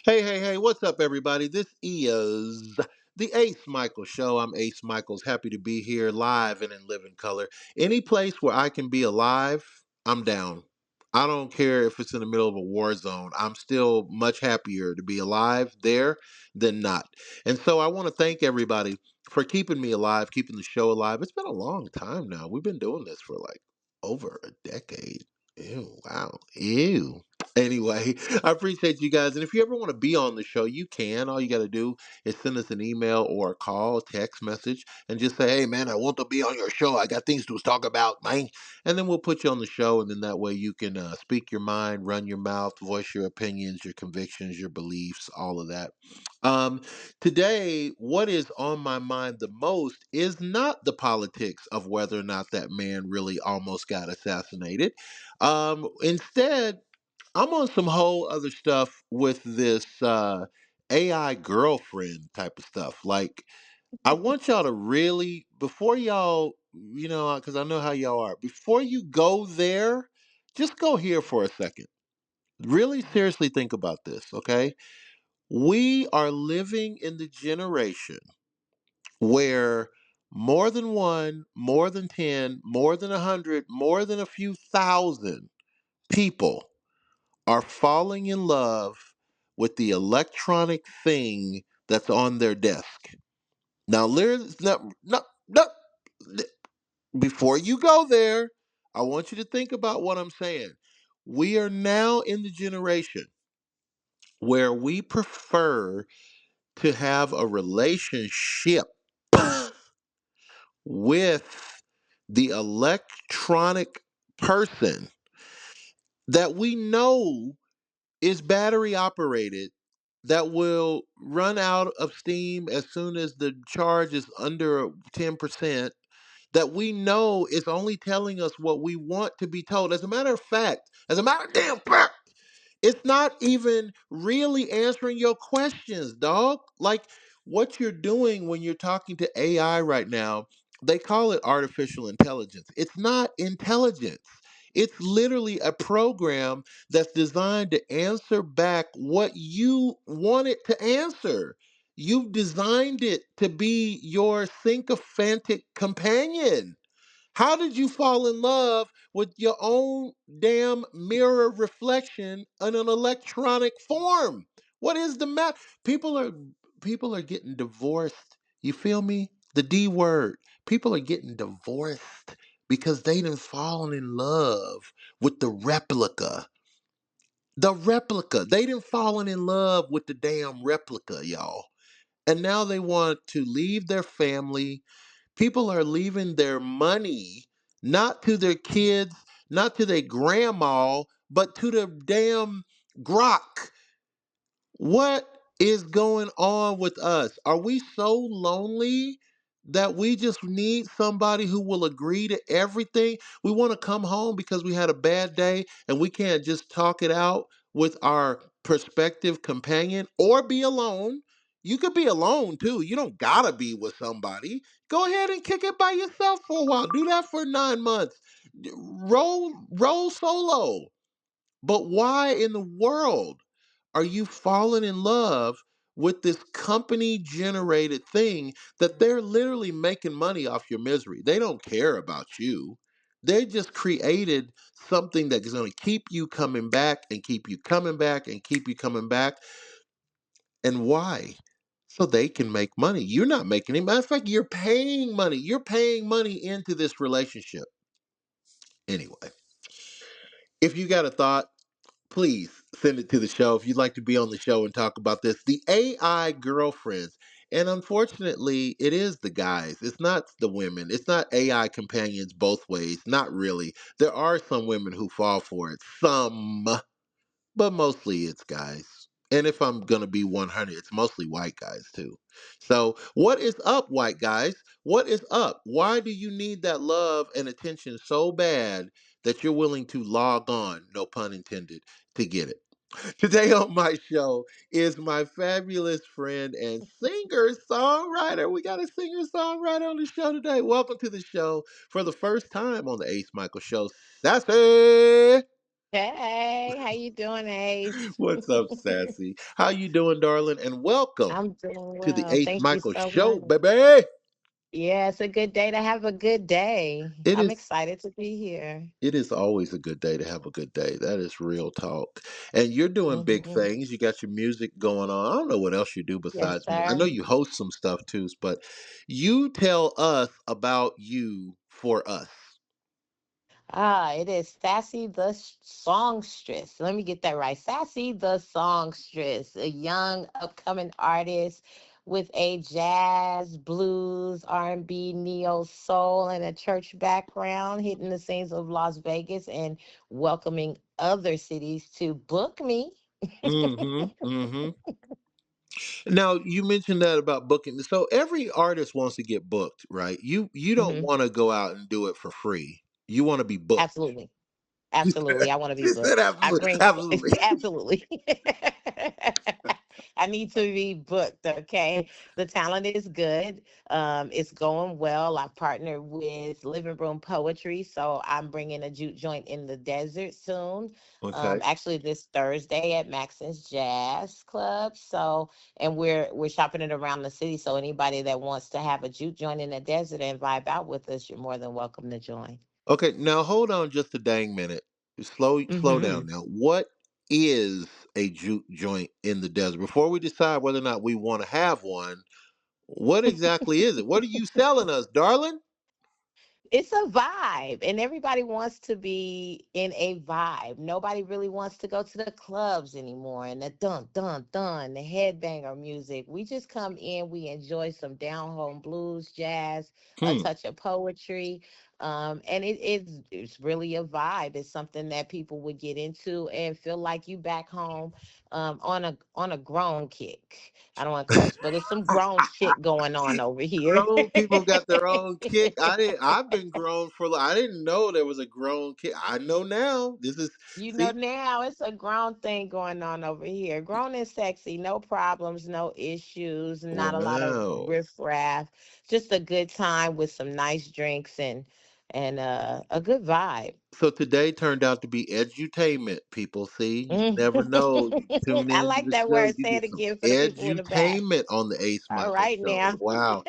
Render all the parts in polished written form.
Hey, hey, hey, what's up, everybody? This is the Ace Michael Show. I'm Ace Michaels. Happy to be here live and in living color. Any place where I can be alive, I'm down. I don't care if it's in the middle of a war zone. I'm still much happier to be alive there than not. And so I want to thank everybody for keeping me alive, keeping the show alive. It's been a long time now. We've been doing this for like over a decade. Ew, wow. Ew. Anyway, I appreciate you guys. And if you ever want to be on the show, you can. All you got to do is send us an email or a call, text message, and just say, hey, man, I want to be on your show. I got things to talk about, man. And then we'll put you on the show. And then that way you can speak your mind, run your mouth, voice your opinions, your convictions, your beliefs, all of that. Um, Today, what is on my mind the most is not the politics of whether or not that man really almost got assassinated. Instead, I'm on some whole other stuff with this AI girlfriend type of stuff. Like, I want y'all to really, before y'all, because I know how y'all are, before you go there, just go here for a second. Really seriously think about this, okay? We are living in the generation where more than one, more than 10, more than 100, more than a few thousand people are falling in love with the electronic thing that's on their desk. Now, no, before you go there, I want you to think about what I'm saying. We are now in the generation where we prefer to have a relationship with the electronic person that we know is battery operated, that will run out of steam as soon as the charge is under 10%, that we know is only telling us what we want to be told. As a matter of fact, as a matter of damn fact, it's not even really answering your questions, dog. Like what you're doing when you're talking to AI right now, they call it artificial intelligence. It's not intelligence. It's literally a program that's designed to answer back what you want it to answer. You've designed it to be your sycophantic companion. How did you fall in love with your own damn mirror reflection in an electronic form? What is the matter? People are people are getting divorced. You feel me? The D word. People are getting divorced because they done fallen in love with the replica. The replica. They done fallen in love with the damn replica, y'all. And now they want to leave their family. People are leaving their money not to their kids, not to their grandma, but to the damn grok. What is going on with us? Are we so lonely that we just need somebody who will agree to everything? We want to come home because we had a bad day and we can't just talk it out with our prospective companion or be alone. You could be alone too. You don't gotta be with somebody. Go ahead and kick it by yourself for a while. Do that for 9 months. Roll solo. But why in the world are you falling in love with this company generated thing that they're literally making money off your misery? They don't care about you. They just created something that is going to keep you coming back and keep you coming back and keep you coming back. And why? So they can make money. You're not making any. Matter of fact, you're paying money. You're paying money into this relationship. Anyway, if you got a thought, please send it to the show if you'd like to be on the show and talk about this. The AI girlfriends. And unfortunately, it is the guys. It's not the women. It's not AI companions both ways. Not really. There are some women who fall for it. Some, but mostly it's guys. And if I'm going to be 100, it's mostly white guys too. So, what is up, white guys? What is up? Why do you need that love and attention so bad that you're willing to log on, no pun intended, to get it? Today on my show is my fabulous friend and singer songwriter. We got a singer songwriter on the show today. Welcome to the show for the first time on the Ace Michael Show, Sassy. Hey, how you doing, Ace? What's up, Sassy? How you doing, darling? And welcome I'm doing to the well. Ace Thank you Michael so Show, much. baby. Yeah, it's a good day to have a good day. It I'm is excited to be here. it is always a good day to have a good day. That is real talk. And you're doing big Hmm. things. You got your music going on. I don't know what else you do Yes, besides music. I know sir. you host some stuff too, but you tell us about you for us. It is Sassy the Songstress. Let me get that right. Sassy the Songstress, a young upcoming artist with a jazz, blues, R&B, neo soul, and a church background, hitting the scenes of Las Vegas and welcoming other cities to book me. Mm-hmm. Now you mentioned that about booking. So every artist wants to get booked, right? You don't Hmm. want to go out and do it for free. You want to be booked. Absolutely. Absolutely. I want to be She said booked. I absolutely, bring absolutely. absolutely. I need to be booked, okay? The talent is good. It's going well. I've partnered with Living Room Poetry, so I'm bringing a juke joint in the desert soon. Okay. Actually this Thursday at Maxon's Jazz Club. So, and we're shopping it around the city. So anybody that wants to have a juke joint in the desert and vibe out with us, you're more than welcome to join. Okay. Now hold on just a dang minute. Slow down Hmm. now. What is a juke joint in the desert? Before we decide whether or not we want to have one, what exactly is it? What are you selling us, darling? It's a vibe, and everybody wants to be in a vibe. Nobody really wants to go to the clubs anymore and the dun dun dun, the headbanger music. We just come in, we enjoy some down home blues, jazz, a Hmm. touch of poetry. And it's really a vibe. It's something that people would get into and feel like you back home on a grown kick. I don't want to cuss, but it's some grown shit going on over here. Grown people got their own kick. I've been grown for. I didn't know there was a grown kick. I know now. This is You know, see. now it's a grown thing going on over here. Grown and sexy, no problems, no issues, not a lot of Wow. riffraff. Just a good time with some nice drinks and a good vibe. So today turned out to be edutainment. People, see, you Mm. never know. You tune I into like the that show, word. you Say get it some again for the people in the back. edutainment on the Ace All Michael right show. now. Wow.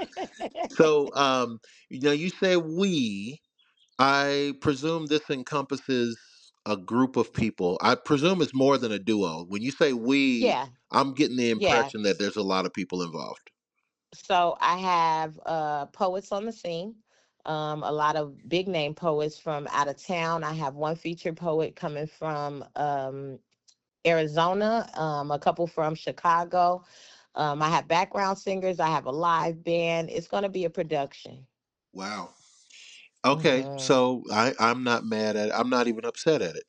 So, you say we. I presume this encompasses a group of people. I presume it's more than a duo. When you say we, Yeah, I'm getting the yeah. impression that there's a lot of people involved. So I have poets on the scene. A lot of big name poets from out of town. I have one featured poet coming from Arizona, a couple from Chicago. I have background singers. I have a live band. It's going to be a production. Wow. Okay, Hmm. so I'm not mad at it. I'm not even upset at it.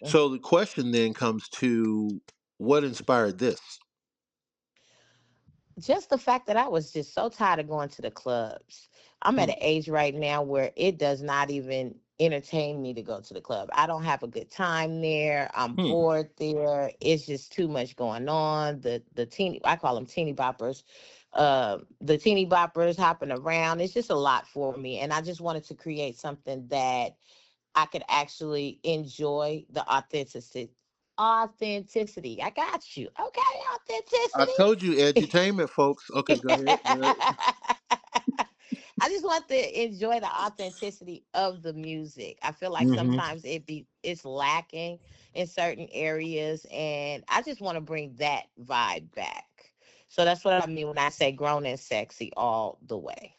So the question then comes to what inspired this? Just the fact that I was just so tired of going to the clubs. I'm at Hmm. an age right now where it does not even entertain me to go to the club. I don't have a good time there. I'm Hmm. bored there. It's just too much going on. The teeny, I call them teeny boppers. The teeny boppers hopping around. It's just a lot for me. And I just wanted to create something that I could actually enjoy the authenticity. Authenticity. I got you. Okay, I authenticity. told you edutainment, folks. Okay, go ahead. Go ahead. I just want to enjoy the authenticity of the music. I feel like Hmm. sometimes it's lacking in certain areas, and I just want to bring that vibe back. So that's what I mean when I say grown and sexy all the way.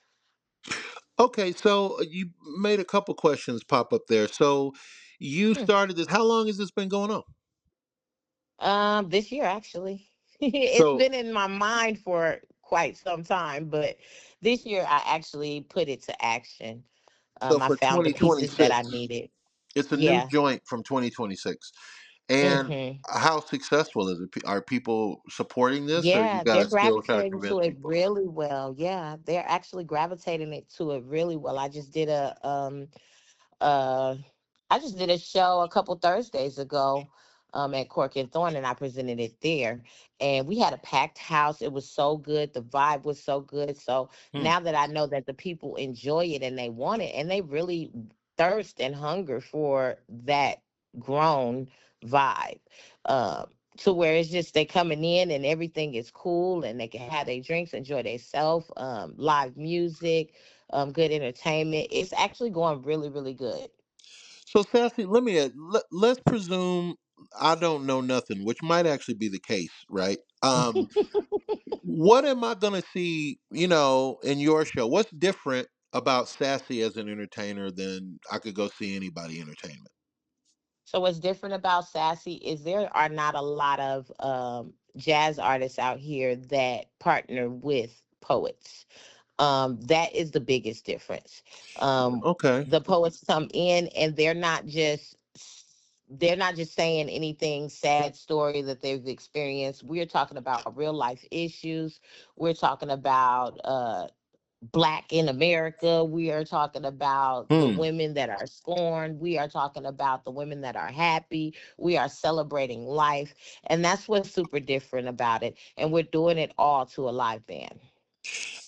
Okay, so you made a couple questions pop up there. So you Hmm. started this. How long has this been going on? This year actually, it's So been in my mind for quite some time, but this year I actually put it to action. so I for found the pieces that I 2026, needed. it's a new Yeah. joint from 2026. And Hmm. how successful is it? Are people supporting this, or you Yeah, got they're to still try to gravitating convince to it people? really well. Yeah, they're actually gravitating it to it really well. uh I just did a show a couple Thursdays ago at Cork and Thorn, and I presented it there. And we had a packed house. It was so good. The vibe was so good. So Hmm. now that I know that the people enjoy it and they want it and they really thirst and hunger for that grown vibe. To where it's just they coming in and everything is cool and they can have their drinks, enjoy themselves, live music, good entertainment. It's actually going really, really good. So, Sassy, let's presume I don't know nothing, which might actually be the case, right? What am I going to see, in your show? What's different about Sassy as an entertainer than I could go see anybody entertainment? So what's different about Sassy is there are not a lot of jazz artists out here that partner with poets. That is the biggest difference. Um, Okay. the poets come in and they're not just saying anything sad story that they've experienced. We're talking about real life issues. We're talking about Black in America. We are talking about the Hmm. women that are scorned. We are talking about the women that are happy. We are celebrating life. And that's what's super different about it. And we're doing it all to a live band.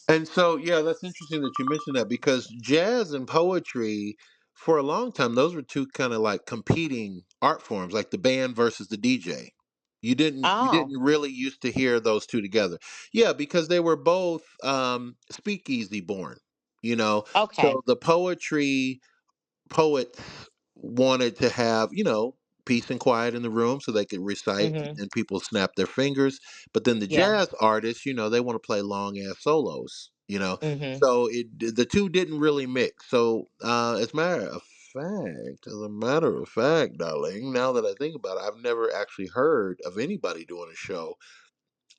And so, yeah, that's interesting that you mentioned that because jazz and poetry, for a long time, those were two kind of like competing art forms, like the band versus the DJ. You Oh, didn't really used to hear those two together. Yeah, because they were both speakeasy born, you know. okay. So the poets wanted to have, peace and quiet in the room so they could recite Mm-hmm. and people snap their fingers. But then the Yeah. jazz artists, they want to play long ass solos. Mm-hmm. So the two didn't really mix. So as a matter of fact, darling, now that I think about it, I've never actually heard of anybody doing a show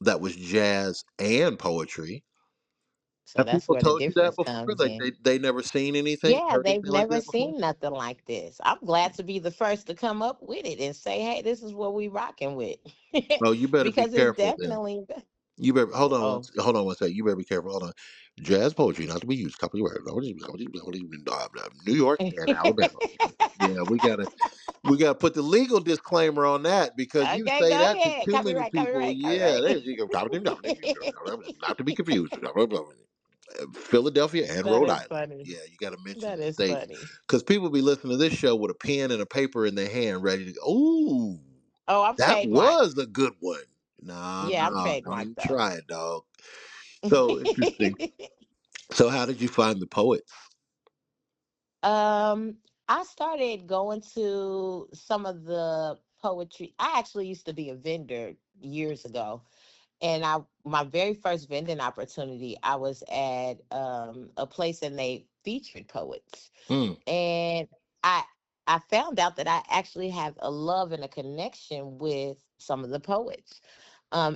that was jazz and poetry. So Have that's people where the told you that difference before? comes Like in. they never seen anything, Yeah, heard they've anything like never that before? seen nothing like this. I'm glad to be the first to come up with it and say, hey, this is what we rocking with. Oh, you better be Because it's careful then. definitely, You better oh. hold on one second. You better be careful. Hold on. Jazz poetry not to be used copyright. New York and Alabama. Yeah, we gotta put the legal disclaimer on that because you Okay, say go that to ahead. too many Copyright, people. copyright, Yeah, copyright. there's you go. Not to be confused. Philadelphia and That Rhode is Island. funny. Yeah, you got to mention That the is states funny. because people be listening to this show with a pen and a paper in their hand, ready to go. Ooh, Oh, I'm that trademarked. was a good one. Nah, Yeah, I'm nah, don't trademarked even though. try it, dog. So interesting. So, how did you find the poets? um, I started going to some of the poetry. I actually used to be a vendor years ago. And my very first vending opportunity, I was at a place and they featured poets. Hmm. And I I found out that I actually have a love and a connection with some of the poets.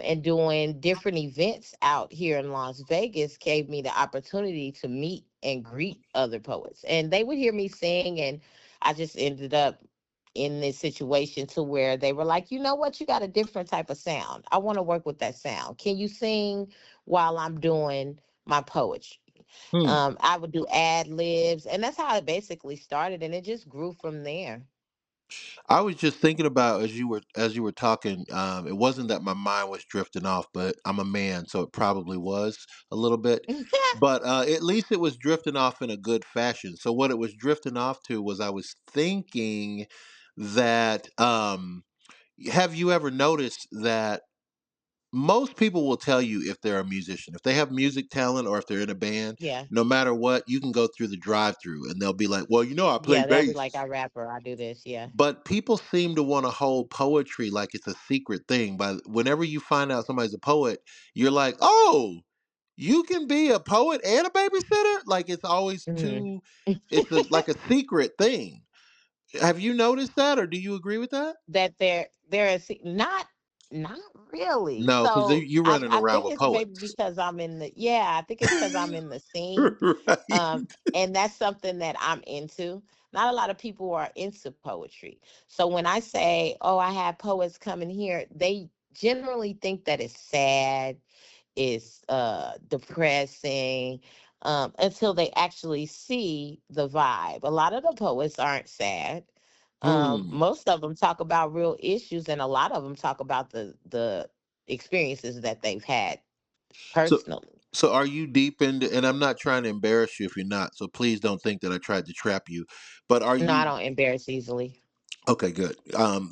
And doing different events out here in Las Vegas gave me the opportunity to meet and greet other poets. And they would hear me sing, and I just ended up in this situation to where they were like, you know what, you got a different type of sound. I want to work with that sound. Can you sing while I'm doing my poetry? Hmm. I would do ad libs, and that's how it basically started, and it just grew from there. I was just thinking about as you were talking. It wasn't that my mind was drifting off, but I'm a man, so it probably was a little bit. But at least it was drifting off in a good fashion. So what it was drifting off to was I was thinking that have you ever noticed that most people will tell you if they're a musician, if they have music talent or if they're in a band, Yeah, no matter what, you can go through the drive-through and they'll be like, "Well, I play yeah, they'll be like, bass." I rapper, I do this. Yeah. But people seem to want to hold poetry like it's a secret thing. But whenever you find out somebody's a poet, you're like, "Oh, you can be a poet and a babysitter?" Like it's always Mhm. too it's like a secret thing. Have you noticed that or do you agree with that? That not really. No, cuz So you're running I around think with it's maybe poets. because I'm in the yeah, I think it's because I'm in the scene. Right. Um, and that's something that I'm into. Not a lot of people are into poetry. So when I say, oh, I have poets coming here, they generally think that it's sad, it's depressing, until they actually see the vibe. A lot of the poets aren't sad. Hmm. Most of them talk about real issues, and a lot of them talk about the experiences that they've had So personally. so are you deep into, and I'm not trying to embarrass you if you're not, so please don't think that I tried to trap you. But are No, I you don't embarrass easily. Okay, good.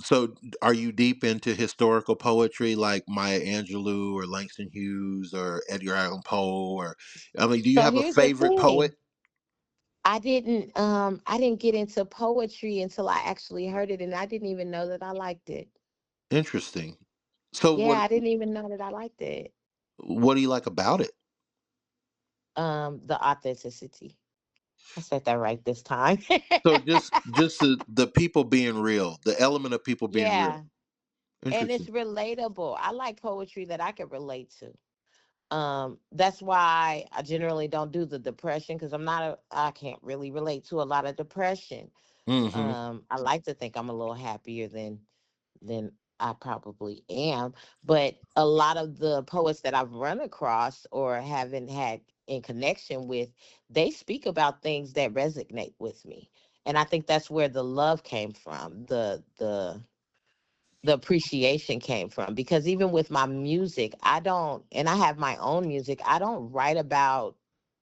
So are you deep into historical poetry like Maya Angelou or Langston Hughes or Edgar Allan Poe or I mean, do you So have a here's the favorite poet? thing. I didn't get into poetry until I actually heard it, and I didn't even know that I liked it. Interesting. So Yeah, I didn't even know that I liked it. what do you like about it? The authenticity. I said that right this time. So just the people being real, the element of people being real. Yeah. And it's Interesting. relatable. I like poetry that I can relate to. That's why I generally don't do the depression because I can't really relate to a lot of depression. Hmm. I like to think I'm a little happier than I probably am. But a lot of the poets that I've run across or haven't had in connection with, they speak about things that resonate with me. And I think that's where the love came from. The appreciation came from, because even with my music, I don't, and I have my own music, I don't write about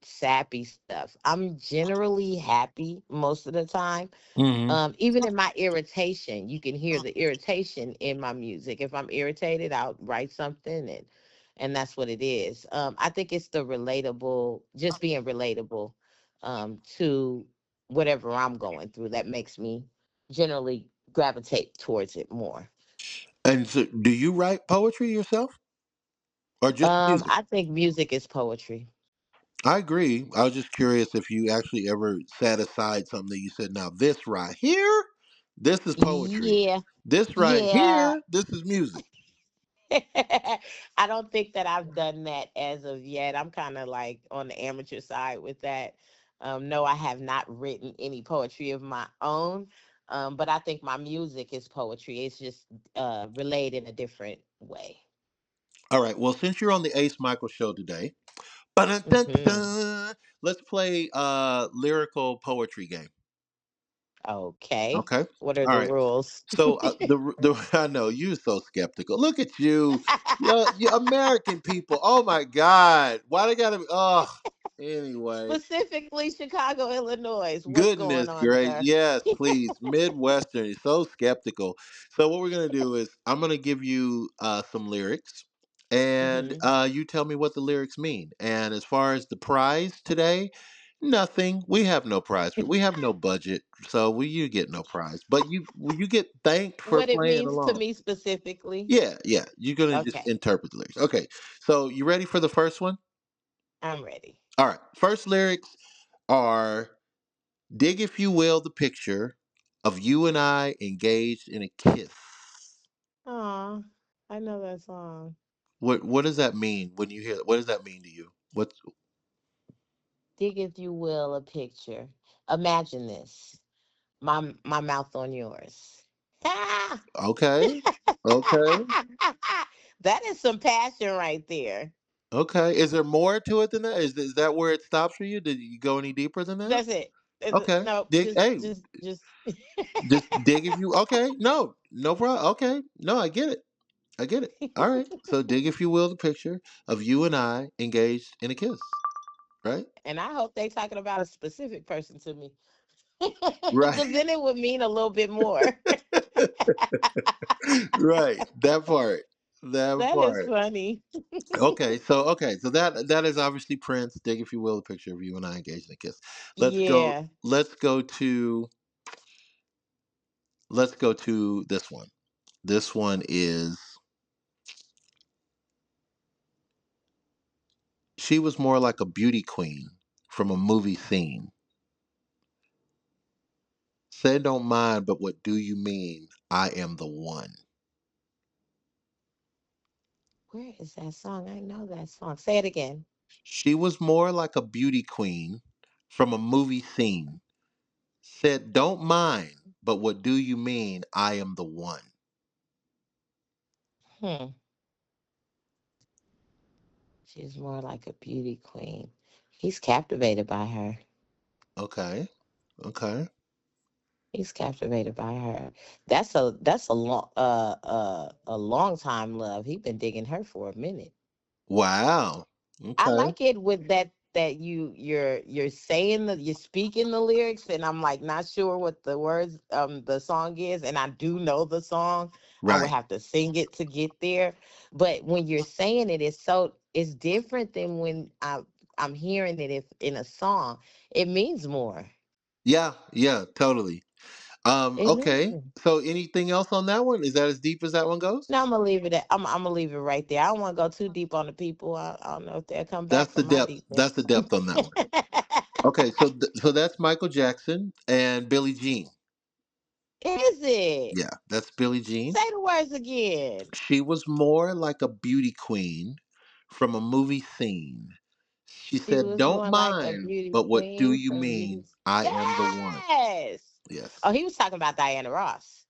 sappy stuff. I'm generally happy most of the time. Hmm. Even in my irritation, you can hear the irritation in my music. If I'm irritated, I'll write something, and that's what it is. I think it's the relatable, just being relatable to whatever I'm going through, that makes me generally gravitate towards it more. And so do you write poetry yourself or just music? I think music is poetry. I agree. I was just curious if you actually ever set aside something that you said, now this right here, this is poetry. Yeah, This right yeah. here, this is music. I don't think that I've done that as of yet. I'm kind of like on the amateur side with that. No, I have not written any poetry of my own. But I think my music is poetry. It's just relayed in a different way. All right. Well, since you're on the Ace Michael show today, Hmm. let's play lyrical poetry game. Okay. Okay. What are All the right. rules? So the I know you're so skeptical. Look at you, you American people. Oh my God, why they gotta? Oh, anyway. Specifically, Chicago, Illinois. What's Goodness going on, gracious. sir? Yes, please. Midwestern. You're so skeptical. So what we're gonna do is I'm gonna give you some lyrics and Hmm. you tell me what the lyrics mean. And as far as the prize today, nothing. We have no prize for we have no budget, so you get no prize. But you get thanked for What it playing means to along. me specifically. Yeah, yeah. You're gonna just Okay, interpret the lyrics. Okay. So you ready for the first one? I'm ready. All right. First lyrics are dig, if you will, the picture of you and I engaged in a kiss. Aw, I know that song. What does that mean when you hear what does that mean to you? What's Dig, if you will, a picture. Imagine this. My mouth on yours. Ah! okay? Okay. That is some passion right there. Okay. Is there more to it than that? Is that where it stops for you? Did you go any deeper than that? That's it. Okay. No, Dig just hey, just just just dig if you okay. No, no problem. Okay. No, I get it. I get it. All right. So dig if you will the picture of you and I engaged in a kiss. Right? And I hope they talking about a specific person to me. Right. Because then it would mean a little bit more. Right. That part. That That is part. funny. Okay, so that is obviously Prince. Dig if you will, a picture of you and I engaged in a kiss. Let's go. Yeah. Let's go to. Let's go to this one. This one is. She was more like a beauty queen from a movie scene. Said don't mind, but what do you mean? I am the one. Where is that song? I know that song. Say it again. She was more like a beauty queen from a movie scene. Said don't mind, but what do you mean? I am the one. Hmm. She's more like a beauty queen. He's captivated by her. Okay. Okay. He's captivated by her. That's a long time love. He been digging her for a minute. Wow. I Okay. like it with that. that you're saying you're speaking the lyrics, and I'm like not sure what the words the song is, and I do know the song. I would Right. have to sing it to get there. But when you're saying it, it's different than when I'm hearing it if in a song. It means more. Yeah, yeah, totally. It Okay. is. So anything else on that one? Is that as deep as that one goes? No, I'm gonna leave it at. I'm gonna leave it right there. I don't want to go too deep on the people. I don't know if they'll come back That's for the my depth. That's the deepness. depth on that one. Okay, so so that's Michael Jackson and Billie Jean. Is it? Yeah, that's Billie Jean. Say the words again. She was more like a beauty queen from a movie scene. She She said, was "Don't more like a mind, beauty but what do queen you from mean? beauty. I am the one." Yes. Oh, Yes. he was talking about Diana Ross.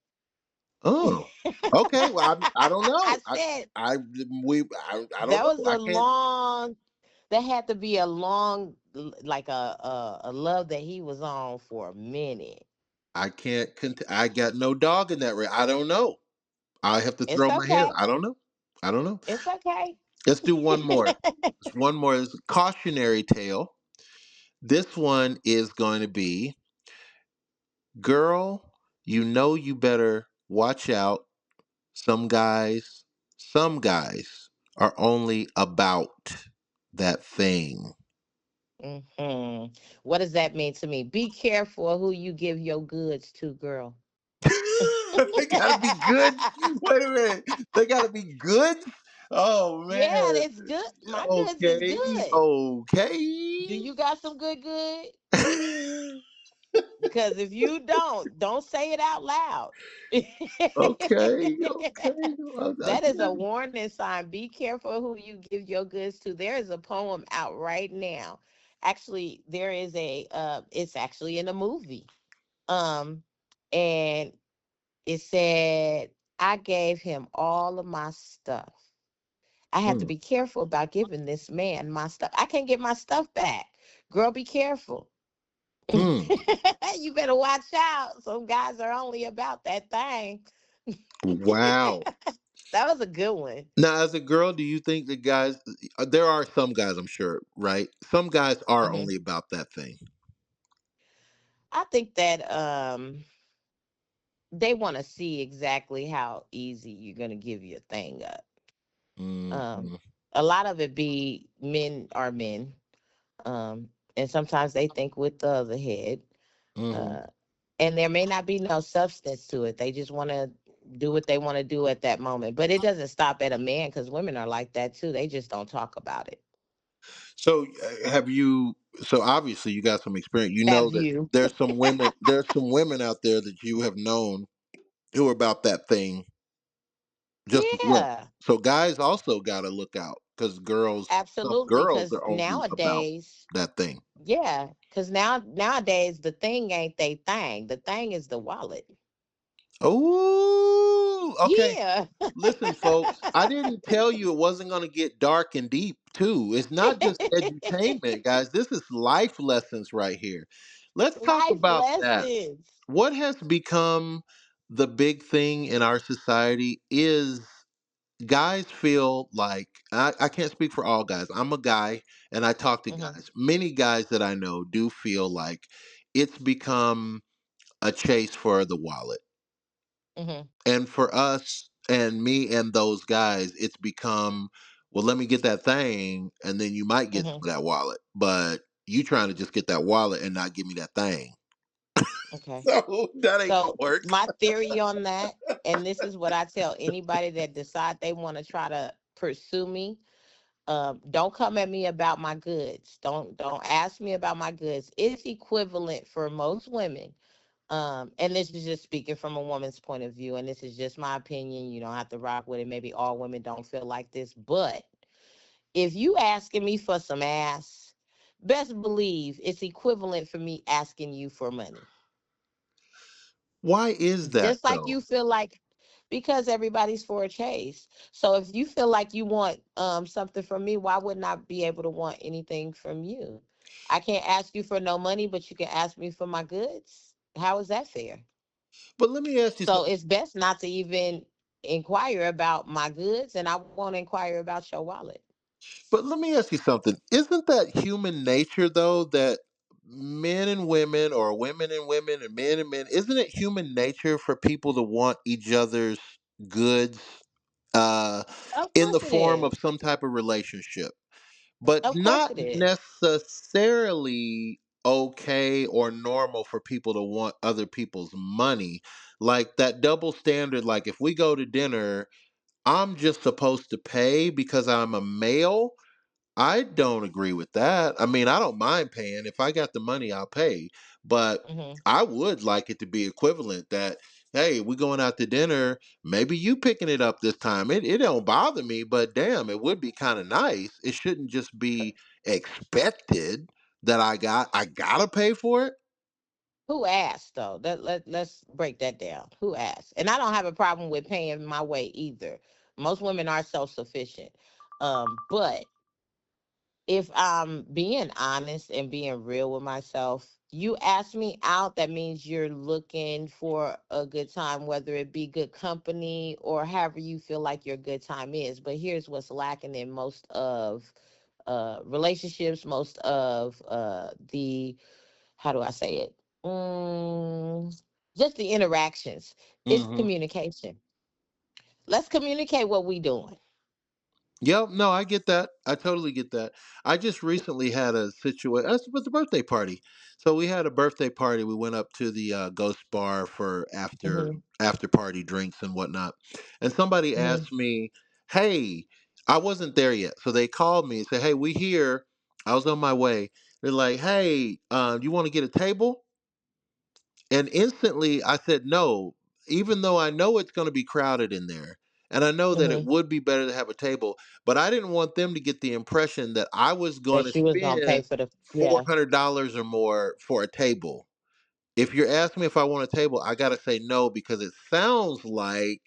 Oh. Okay. Well, I don't I know. said I we I don't that was know. I a can't long. That had to be a long, like a love that he was on for a minute. I can't I got no dog in that race. I don't know. I have to It's throw my hands. okay. I don't know. I don't know. It's okay. Let's do one more. There's one more. It's a cautionary tale. This one is going to be, girl, you know you better watch out. Some guys are only about that thing. Hmm. What does that mean to me? Be careful who you give your goods to, girl. They gotta be good. Wait a minute. They gotta be good. Oh Yeah, man. it's good. My goods is Okay. good. Do Okay. you got some good? Because if you don't say it out loud. Okay. Okay. That is a warning sign. Be careful who you give your goods to. There is a poem out right now. Actually, there is it's actually in a movie. Um, and it said, I gave him all of my stuff. I have to Hmm. be careful about giving this man my stuff. I can't get my stuff back. Girl, be careful. Hmm. You better watch out. Some guys are only about that thing. Wow. That was a good one. Now, as a girl, do you think that guys? There are some guys, I'm sure, right? Some guys are Hmm. only about that thing. I think that they want to see exactly how easy you're gonna give your thing up. Um, Hmm. a lot of it be men are men, and sometimes they think with the other head. Hmm. Uh, and there may not be no substance to it. They just want to do what they want to do at that moment. But it doesn't stop at a man because women are like that too. They just don't talk about it. So, have you? So, obviously, you got some experience. You know Have that you? there's some women. There's some women out there that you have known who are about that thing just as well. Yeah, So, guys also got to look out because some absolutely. girls Because are only about nowadays, that thing. yeah, because nowadays the thing ain't they thing. The thing is the wallet. Oh, okay. Yeah. Listen, folks, I didn't tell you it wasn't going to get dark and deep, too. It's not just edutainment, guys. This is life lessons right here. Let's talk Life about that. lessons. What has become the big thing in our society is guys feel like, I can't speak for all guys. I'm a guy and I talk to Hmm. guys. Many guys that I know do feel like it's become a chase for the wallet. Hmm. And for us and me and those guys, it's become, well, let me get that thing, and then you might get some Hmm. of that wallet. But you trying to just get that wallet and not give me that thing. Okay. So that ain't gonna So work. my theory on that, and this is what I tell anybody that decide they want to try to pursue me. Don't come at me about my goods. Don't ask me about my goods. It's equivalent for most women. And this is just speaking from a woman's point of view, and this is just my opinion. You don't have to rock with it. Maybe all women don't feel like this, but if you asking me for some ass, best believe it's equivalent for me asking you for money. Why is that Just like though? you feel like, because everybody's for a chase. So if you feel like you want something from me, why wouldn't I be able to want anything from you? I can't ask you for no money, but you can ask me for my goods. How is that fair? But let me ask you So something. it's best not to even inquire about my goods, and I won't inquire about your wallet. But let me ask you something. Isn't that human nature though, that men and women, or women and women, and men, isn't it human nature for people to want each other's goods uh Of in the course it form of is. some type of relationship? But Of course not it is. necessarily okay or normal for people to want other people's money. Like that double standard, like if we go to dinner, I'm just supposed to pay because I'm a male. I don't agree with that. I mean, I don't mind paying. If I got the money, I'll pay. But Hmm. I would like it to be equivalent, that, hey, we going out to dinner. Maybe you picking it up this time. It don't bother me, but damn, it would be kind of nice. It shouldn't just be expected that I gotta pay for it. Who asked though? Let's break that down. Who asked? And I don't have a problem with paying my way either. Most women are self sufficient. But if I'm being honest and being real with myself, you ask me out, that means you're looking for a good time, whether it be good company or however you feel like your good time is. But here's what's lacking in most of relationships, most of the, how do I say it? Just the interactions. It's Hmm. communication. Let's communicate what we doing. Yep, no, I get that. I totally get that. I just recently had a situation. That's with the birthday party. So we had a birthday party. We went up to the Ghost Bar for Hmm. after party drinks and whatnot. And somebody Hmm. asked me, "Hey, I wasn't there yet." So they called me and said, "Hey, we here." I was on my way. They're like, "Hey, do you want to get a table?" And instantly I said no, even though I know it's going to be crowded in there. And I know that it Hmm. would be better to have a table, but I didn't want them to get the impression that I was going That to she was gonna pay spend for the, yeah. $400 or more for a table. If you're asking me if I want a table, I got to say no, because it sounds like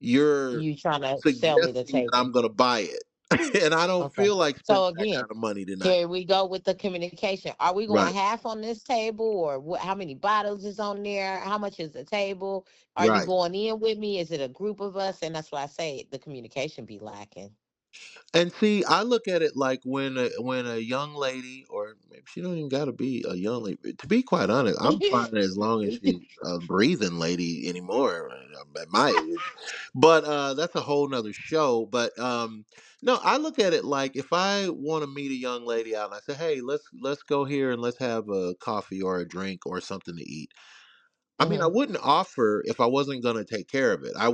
you're You trying to sell me the suggesting that I'm table. going to buy it. And I don't Okay. feel like spending So that again, kind of money tonight. here we go with the communication. Are we going Right. half on this table, or what, how many bottles is on there? How much is the table? Are you Right. going in with me? Is it a group of us? And that's why I say the communication be lacking. And see, I look at it like when a young lady, or maybe she don't even got to be a young lady. To be quite honest, I'm fine as long as she's a breathing lady anymore at my age. But that's a whole nother show. But no, I look at it like, if I want to meet a young lady out and I say, hey, let's go here and let's have a coffee or a drink or something to eat. I mean, I Hmm. wouldn't offer if I wasn't going to take care of it. I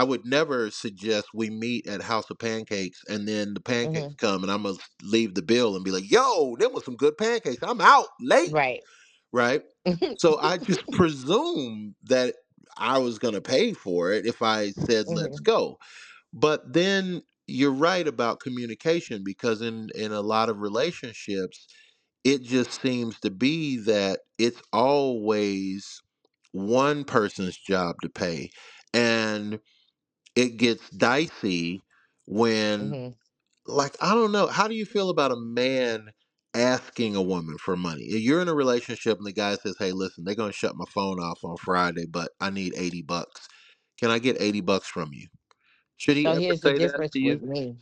would never suggest we meet at House of Pancakes and then the pancakes Hmm. come and I'm going to leave the bill and be like, yo, there was some good pancakes. I'm out late. Right. Right. So I just presume that I was going to pay for it if I said, let's Hmm. go. But then you're right about communication, because in a lot of relationships, it just seems to be that it's always one person's job to pay. And it gets dicey when, Hmm. like, I don't know, how do you feel about a man asking a woman for money? If you're in a relationship and the guy says, hey, listen, they're going to shut my phone off on Friday, but I need $80. Can I get $80 from you? Should he So ever here's the say that to difference you? with me.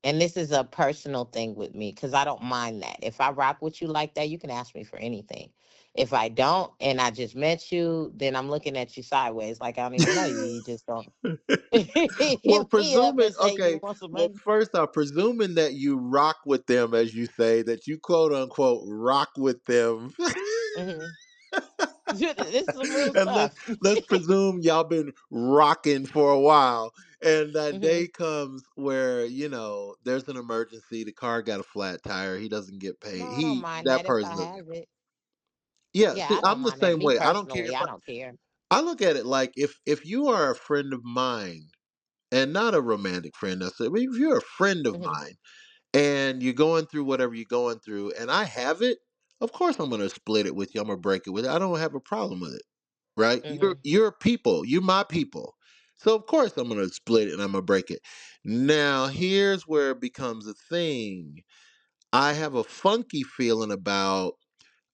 And this is a personal thing with me because I don't mind that. If I rock with you like that, you can ask me for anything. If I don't and I just met you, then I'm looking at you sideways like I don't even know you. You just don't Well, hit me up presuming, and say you okay, want some well, money. first off, presuming that you rock with them, as you say, that you quote unquote rock with them. Hmm. This is some real And stuff. let's presume y'all been rocking for a while, and that Hmm. day comes where, there's an emergency, the car got a flat tire, he doesn't get No, paid, I don't he mind that that if person I doesn't get have paid. it. Yeah, Yeah, see, I don't I'm the mind that. same Me way. I don't care personally, if I don't care. I look at it like, if you are a friend of mine, and not a romantic friend necessarily, but if you're a friend of Hmm. mine and you're going through whatever you're going through and I have it, of course I'm going to split it with you. I'm going to break it with you. I don't have a problem with it. Right? Hmm. You're people. You're my people. So of course I'm going to split it and I'm going to break it. Now, here's where it becomes a thing. I have a funky feeling about,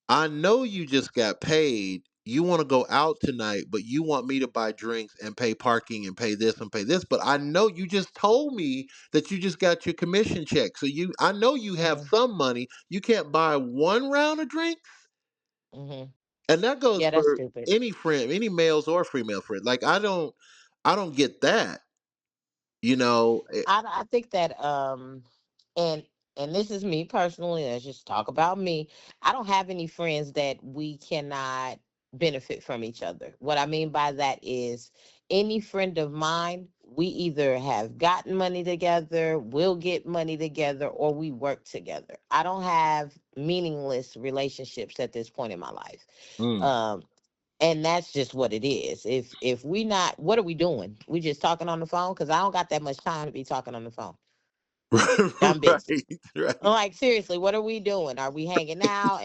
I know you just got paid. you want to go out tonight, but you want me to buy drinks and pay parking and pay this. But I know you just told me that you just got your commission check. So I know you have Hmm. some money. You can't buy one round of drinks. Hmm. And that goes Yeah, that's for stupid. any friend, any males or female friend. Like I don't get that. You know, I think that and this is me personally. Let's just talk about me. I don't have any friends that we cannot benefit from each other. What I mean by that is any friend of mine, we either have gotten money together, will get money together, or we work together. I don't have meaningless relationships at this point in my life. mm. Um, and that's just what it is. If we not, what are we doing? We just talking on the phone? Because I don't got that much time to be talking on the phone. I'm busy. Right, I'm right, like, seriously, what are we doing? Are we hanging out?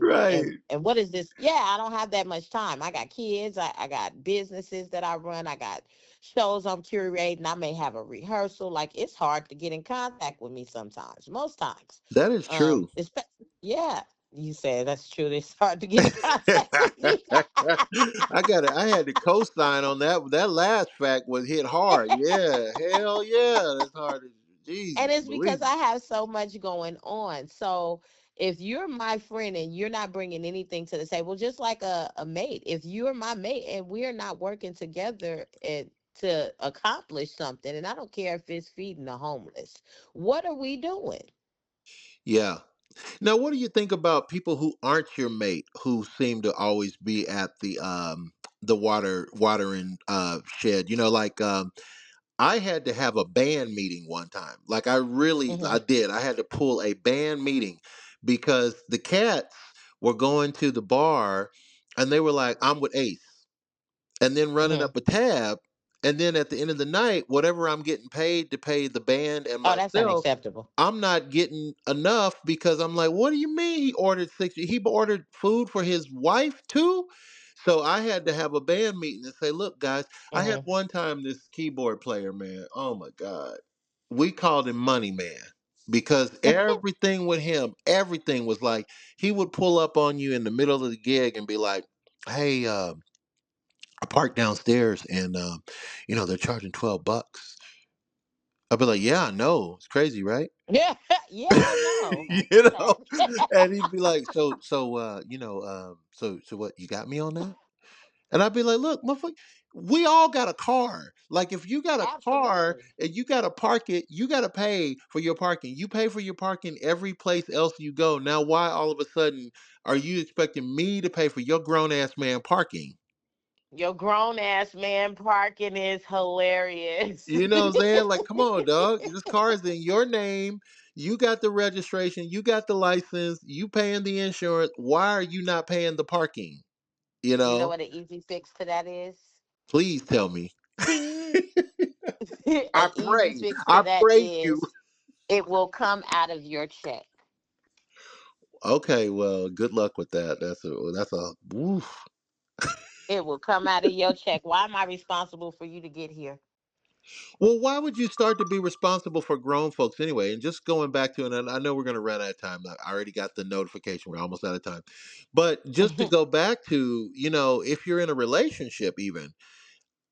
right. And what is this? Yeah, I don't have that much time. I got kids. I got businesses that I run. I got shows I'm curating. I may have a rehearsal. Like, it's hard to get in contact with me sometimes. Most times. That is true. It's yeah. You said that's true. It's hard to get in contact with me. I got it. I had to co-sign on that. That last fact was hit hard. Yeah, hell yeah, that's hard. And Jesus, it's because Louise. I have so much going on. So if you're my friend and you're not bringing anything to the table, just like a mate, if you're my mate and we're not working together to accomplish something, and I don't care if it's feeding the homeless, what are we doing? Yeah. Now, what do you think about people who aren't your mate who seem to always be at the watering shed? Like I had to have a band meeting one time. Like I Hmm. did. I had to pull a band meeting because the cats were going to the bar and they were like, "I'm with Ace," and then running Hmm. up a tab. And then at the end of the night, whatever I'm getting paid to pay the band and Oh, that's myself, unacceptable. I'm not getting enough because I'm like, what do you mean he ordered 60? He ordered food for his wife too? So I had to have a band meeting and say, look, guys, I had Hmm. one time this keyboard player, man. Oh my God. We called him Money Man because everything with him, everything was like he would pull up on you in the middle of the gig and be like, hey, I parked downstairs and they're charging $12. I'd be like, yeah, I know. It's crazy, right? Yeah, yeah, I know. I you know know, that. and he'd be like, so what? You got me on that? And I'd be like, look, motherfucker, we all got a car. Like, if you got a car Absolutely. and you got to park it, you got to pay for your parking. You pay for your parking every place else you go. Now, why all of a sudden are you expecting me to pay for your grown ass man parking? Your grown ass man parking is hilarious. You know what I'm saying? Like, come on, dog. This car is in your name. You got the registration. You got the license. You paying the insurance. Why are you not paying the parking? You You know know? what an easy fix to that is? Please tell me. I An easy pray. fix to I that pray you. is it will come out of your check. Okay, well, good luck with that. That's a woof. It will come out of your check. Why am I responsible for you to get here? Well, why would you start to be responsible for grown folks anyway? And just going back to, and I know we're going to run out of time. I already got the notification. We're almost out of time. But just to Hmm. go back to, if you're in a relationship, even,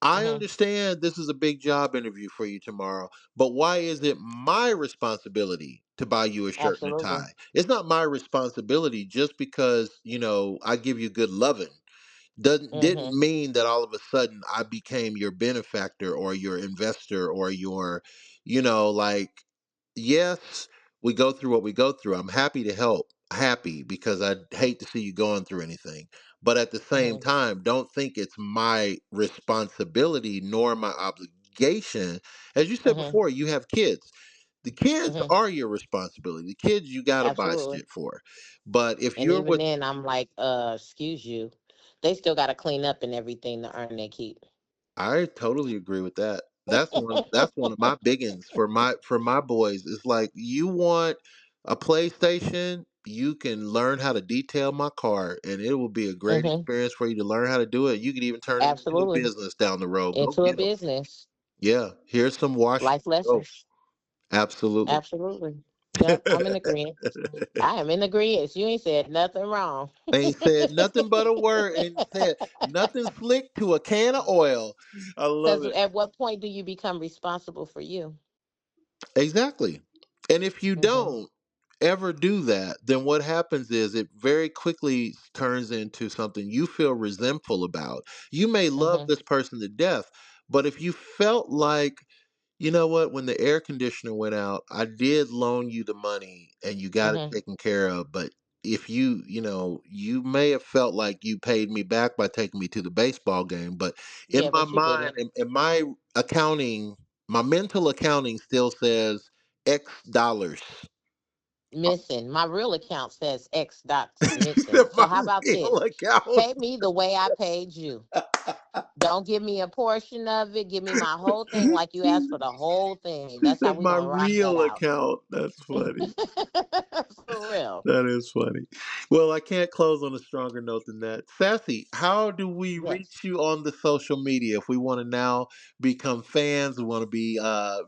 I Hmm. understand this is a big job interview for you tomorrow, but why is it my responsibility to buy you a shirt and a Absolutely. tie? It's not my responsibility just because, I give you good loving didn't Hmm. mean that all of a sudden I became your benefactor or your investor or your, like, yes, we go through what we go through. I'm happy to help, happy because I hate to see you going through anything. But at the same Hmm. time, don't think it's my responsibility nor my obligation. As you said Hmm. before, you have kids. The kids Hmm. are your responsibility. The kids you got to buy Absolutely. shit for. But if And you're even with then, I'm like, excuse you. They still got to clean up and everything to earn their keep. I totally agree with that. That's one of my biggins for my boys. It's like you want a PlayStation, you can learn how to detail my car and it will be a great Hmm. experience for you to learn how to do it. You could even turn it into a Absolutely. business down the road. Go Into a get them. business. Yeah, here's some washing. Life Go. lessons. Absolutely. Absolutely. Yep, I'm in agreement. I am in agreement. You ain't said nothing wrong. Ain't said nothing but a word. Ain't said nothing slick to a can of oil. I love Because it. at what point do you become responsible for you? Exactly. And if you Hmm. don't ever do that, then what happens is it very quickly turns into something you feel resentful about. You may love Hmm. this person to death, but if you felt like, you know what, when the air conditioner went out, I did loan you the money and you got it Hmm. taken care of, but if you may have felt like you paid me back by taking me to the baseball game, but in Yeah, my but you mind, didn't. in my accounting, my mental accounting still says X dollars. Missing. My real account says X dots missing. So My how about real this? account. Pay me the way I paid you. Don't give me a portion of it. Give me my whole thing like you asked for the whole thing. She That's how said we my gonna rock that real out. account. That's funny. For real. That is funny. Well, I can't close on a stronger note than that. Sassy, how do we Yes. reach you on the social media if we want to now become fans? We want to be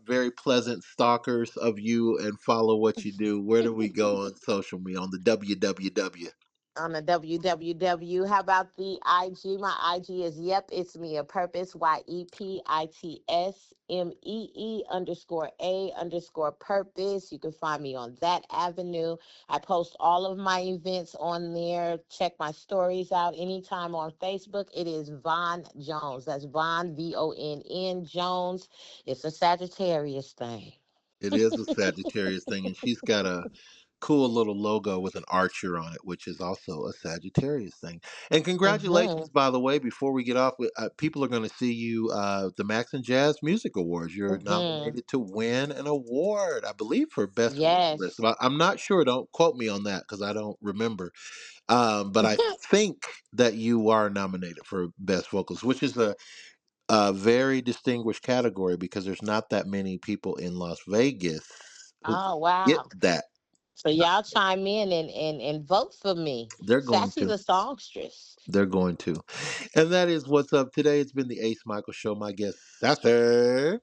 very pleasant stalkers of you and follow what you do. Where do we go on social media on the www? On the www. How about the IG? My IG is yep, it's me a purpose. YEPITSMEE_A_purpose. You can find me on that avenue. I post all of my events on there. Check my stories out anytime on Facebook. It is Von Jones. That's Von VONN Jones. It's a Sagittarius thing. It is a Sagittarius thing, and she's got a cool little logo with an archer on it, which is also a Sagittarius thing. And Hmm. congratulations, by the way, before we get off, people are going to see you the Max and Jazz Music Awards. You're Hmm. nominated to win an award, I believe, for Best Vocalist. Yes. I'm not sure. Don't quote me on that because I don't remember. But I think that you are nominated for Best Vocalist, which is a very distinguished category because there's not that many people in Las Vegas who Oh, get wow. that. So y'all chime in and vote for me. They're going Sassy to. the songstress. They're going to. And that is what's up today. It's been the Ace Michael Show. My guest, Sassy.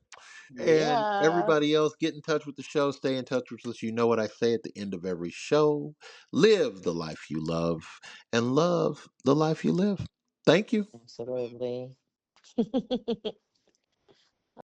And Yeah. everybody else, get in touch with the show. Stay in touch with us. You know what I say at the end of every show: live the life you love and love the life you live. Thank you. Absolutely.